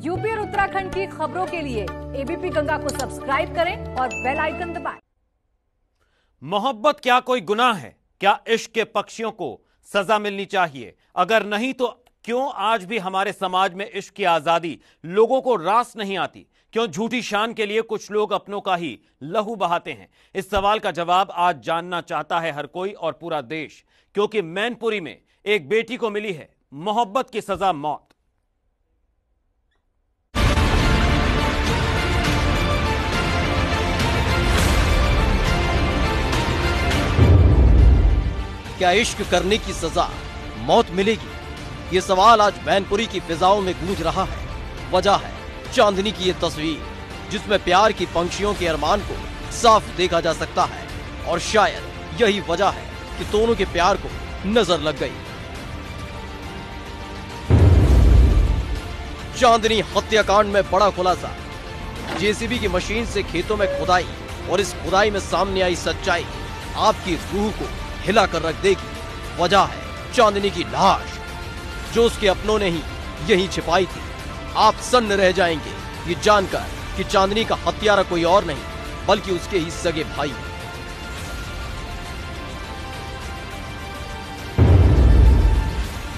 UP और उत्तराखंड की खबरों के लिए एबीपी गंगा को सब्सक्राइब करें और बेल आइकन दबाएं। मोहब्बत क्या कोई गुनाह है? क्या इश्क के पक्षियों को सजा मिलनी चाहिए? अगर नहीं तो क्यों आज भी हमारे समाज में इश्क की आजादी लोगों को रास नहीं आती? क्यों झूठी शान के लिए कुछ लोग अपनों का ही लहू बहाते हैं? इस सवाल का जवाब आज जानना चाहता है हर कोई और पूरा देश, क्योंकि मैनपुरी में एक बेटी को मिली है मोहब्बत की सजा, मौत। क्या इश्क करने की सजा मौत मिलेगी? ये सवाल आज मैनपुरी की फिजाओं में गूंज रहा है। वजह है चांदनी की ये तस्वीर, जिसमें प्यार की पंक्षियों के अरमान को साफ देखा जा सकता है। और शायद यही वजह है कि दोनों के प्यार को नजर लग गई। चांदनी हत्याकांड में बड़ा खुलासा। जेसीबी की मशीन से खेतों में खुदाई, और इस खुदाई में सामने आई सच्चाई आपकी रूह को हिला कर रख देगी। वजह है चांदनी की लाश, जो उसके अपनों ने ही यहीं छिपाई थी। आप सन्न रह जाएंगे ये जानकर कि चांदनी का हत्यारा कोई और नहीं बल्कि उसके ही सगे भाई हैं।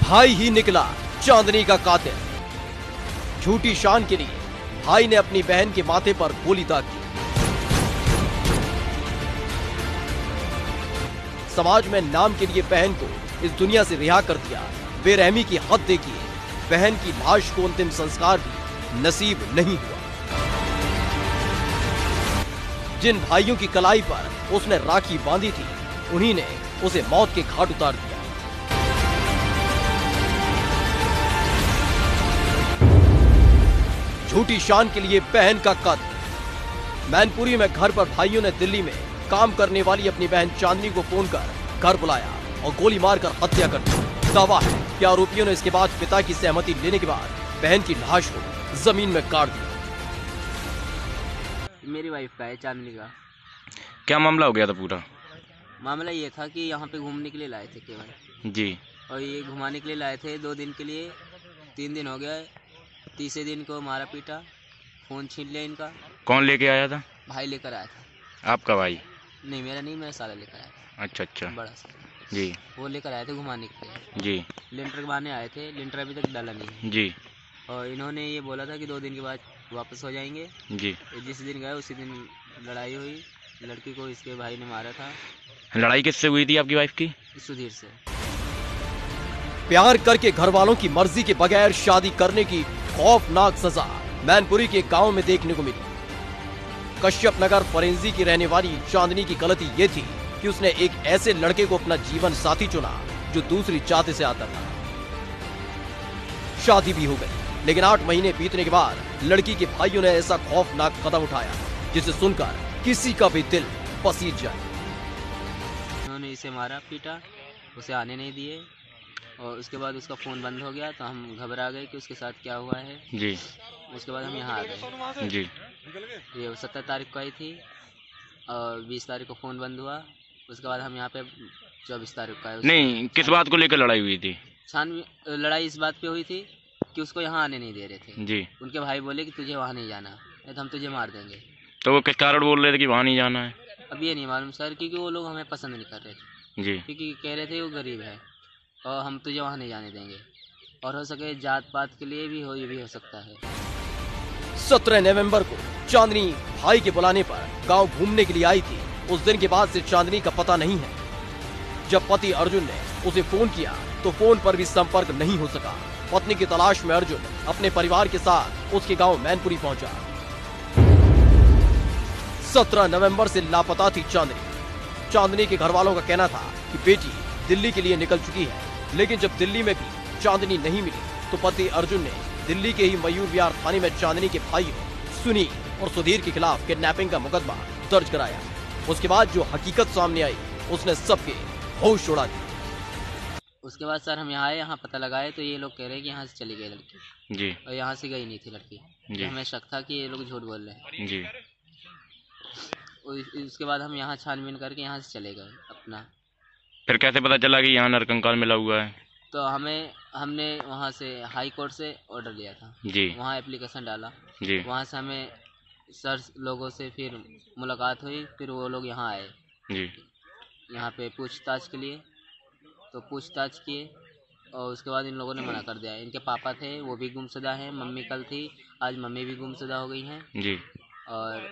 भाई ही निकला चांदनी का कातिल। झूठी शान के लिए भाई ने अपनी बहन के माथे पर गोली दाग दी। समाज में नाम के लिए बहन को इस दुनिया से रिहा कर दिया। बेरहमी की हद देखिए, बहन की लाश को अंतिम संस्कार भी नसीब नहीं हुआ। जिन भाइयों की कलाई पर उसने राखी बांधी थी, उन्हीं ने उसे मौत के घाट उतार दिया। झूठी शान के लिए बहन का कत्ल। मैनपुरी में घर पर भाइयों ने दिल्ली में काम करने वाली अपनी बहन चांदनी को फोन कर घर बुलाया और गोली मारकर हत्या कर दी। दावा है कि आरोपियों ने इसके बाद पिता की सहमति लेने के बाद बहन की लाश को जमीन में गाड़ दिया। मेरी वाइफ का है, चांदनी का। क्या मामला हो गया था पूरा? मामला ये था कि यहाँ पे घूमने के लिए लाए थे केवल जी। और ये घुमाने के लिए लाए थे 2 दिन के लिए। 3 दिन हो गया, तीसरे दिन को मारा पीटा, फोन छीन लिया इनका। कौन लेके आया था? भाई लेकर आया था। आपका भाई? नहीं, मेरा नहीं, मेरा साला लेकर आया था। अच्छा अच्छा, बड़ा सा जी वो लेकर आए थे घुमाने के लिए। जी लेंटर बनाने आए थे, लेंटर अभी तक डाला नहीं है। जी और इन्होंने ये बोला था कि 2 दिन के बाद वापस हो जाएंगे। जी। जिस दिन गए उसी दिन लड़ाई हुई। लड़की को इसके भाई ने मारा था। लड़ाई किससे हुई थी आपकी वाइफ की? सुधीर से। प्यार करके घर वालों की मर्जी के बगैर शादी करने की खौफनाक सजा मैनपुरी के गांव में देखने को मिली। कश्यप नगर फरेंजी की रहने वाली चांदनी की गलती ये थी कि उसने एक ऐसे लड़के को अपना जीवन साथी चुना जो दूसरी जाति से आता था। शादी भी हो गई, लेकिन 8 महीने बीतने के बाद लड़की के भाइयों ने ऐसा खौफनाक कदम उठाया जिसे सुनकर किसी का भी दिल पसीज जाए। उन्होंने इसे मारा पीटा, उसे आने नहीं दिए, और उसके बाद उसका फ़ोन बंद हो गया तो हम घबरा गए कि उसके साथ क्या हुआ है। जी। उसके बाद हम यहाँ आ गए। जी। ये 17 तारीख को आई थी और 20 तारीख को फ़ोन बंद हुआ। उसके बाद हम यहाँ पे 24 तारीख को आए। नहीं, किस बात को लेकर लड़ाई हुई थी? लड़ाई इस बात पे हुई थी कि उसको यहाँ आने नहीं दे रहे थे। जी। उनके भाई बोले कि तुझे वहाँ नहीं जाना, नहीं तो हम तुझे मार देंगे। तो वो किस कारण बोल रहे थे कि वहाँ नहीं जाना है? अब ये नहीं मालूम सर, क्योंकि वो लोग हमें पसंद नहीं कर रहे थे। जी। क्योंकि कह रहे थे वो गरीब है और हम तुझे वहाँ नहीं जाने देंगे, और हो सके जात पात के लिए भी हो सकता है। 17 नवंबर को चांदनी भाई के बुलाने पर गांव घूमने के लिए आई थी। उस दिन के बाद से चांदनी का पता नहीं है। जब पति अर्जुन ने उसे फोन किया तो फोन पर भी संपर्क नहीं हो सका। पत्नी की तलाश में अर्जुन अपने परिवार के साथ उसके गांव मैनपुरी पहुंचा। 17 नवंबर से लापता थी चांदनी। चांदनी के घर वालों का कहना था कि बेटी दिल्ली के लिए निकल चुकी है, लेकिन जब दिल्ली में भी चांदनी नहीं मिली तो पति अर्जुन ने दिल्ली के ही मयूर विहार थाने में चांदनी के भाइयों सुनी और सुधीर के खिलाफ किडनैपिंग का मुकदमा दर्ज कराया। उसके बाद जो हकीकत सामने आई उसने सबके होश उड़ा दिए। उसके बाद सर हम यहाँ आए, यहाँ पता लगाए तो ये लोग कह रहे हैं कि यहाँ से चली गई लड़की। जी। और यहाँ से गई नहीं थी लड़की। जी। हमें शक था कि ये लोग झूठ बोल रहे हैं। जी। उसके बाद हम यहाँ छानबीन करके यहाँ से चले गए अपना। फिर कैसे पता चला कि यहाँ नरकंकाल मिला हुआ है? तो हमने वहाँ से हाई कोर्ट से ऑर्डर लिया था जी वहाँ एप्लीकेशन डाला जी वहाँ से हमें सर लोगों से फिर मुलाकात हुई फिर वो लोग यहाँ आए जी यहाँ पे पूछताछ के लिए तो पूछताछ किए और उसके बाद इन लोगों ने मना कर दिया। इनके पापा थे वो भी गुमशुदा हैं मम्मी कल थी आज मम्मी भी गुमशुदा हो गई हैं जी और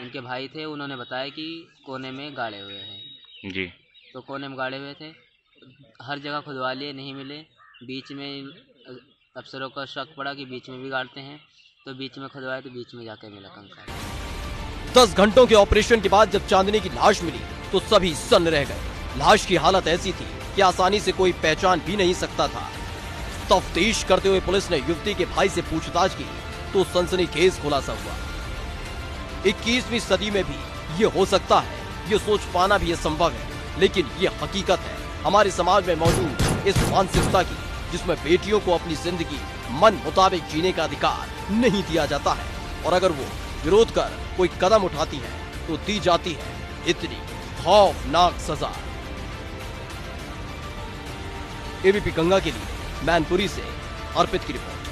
इनके भाई थे उन्होंने बताया कि कोने में गाड़े हुए हैं जी तो कोने में गाड़े हुए थे हर जगह खुदवा लिए नहीं मिले बीच में अफसरों का शक पड़ा कि बीच में भी गाड़ते हैं तो बीच में खुदवाए तो बीच में जाके मिला कंकाल। 10 घंटों के ऑपरेशन के बाद जब चांदनी की लाश मिली तो सभी सन्न रह गए। लाश की हालत ऐसी थी कि आसानी से कोई पहचान भी नहीं सकता था। तफ्तीश करते हुए पुलिस ने युवती के भाई से पूछताछ की तो सनसनीखेज खुलासा हुआ। 21वीं सदी में भी ये हो सकता है, ये सोच पाना भी संभव है, लेकिन ये हकीकत है हमारे समाज में मौजूद इस मानसिकता की जिसमें बेटियों को अपनी जिंदगी मन मुताबिक जीने का अधिकार नहीं दिया जाता है और अगर वो विरोध कर कोई कदम उठाती है तो दी जाती है इतनी खौफनाक सजा। एबीपी गंगा के लिए मैनपुरी से अर्पित की रिपोर्ट।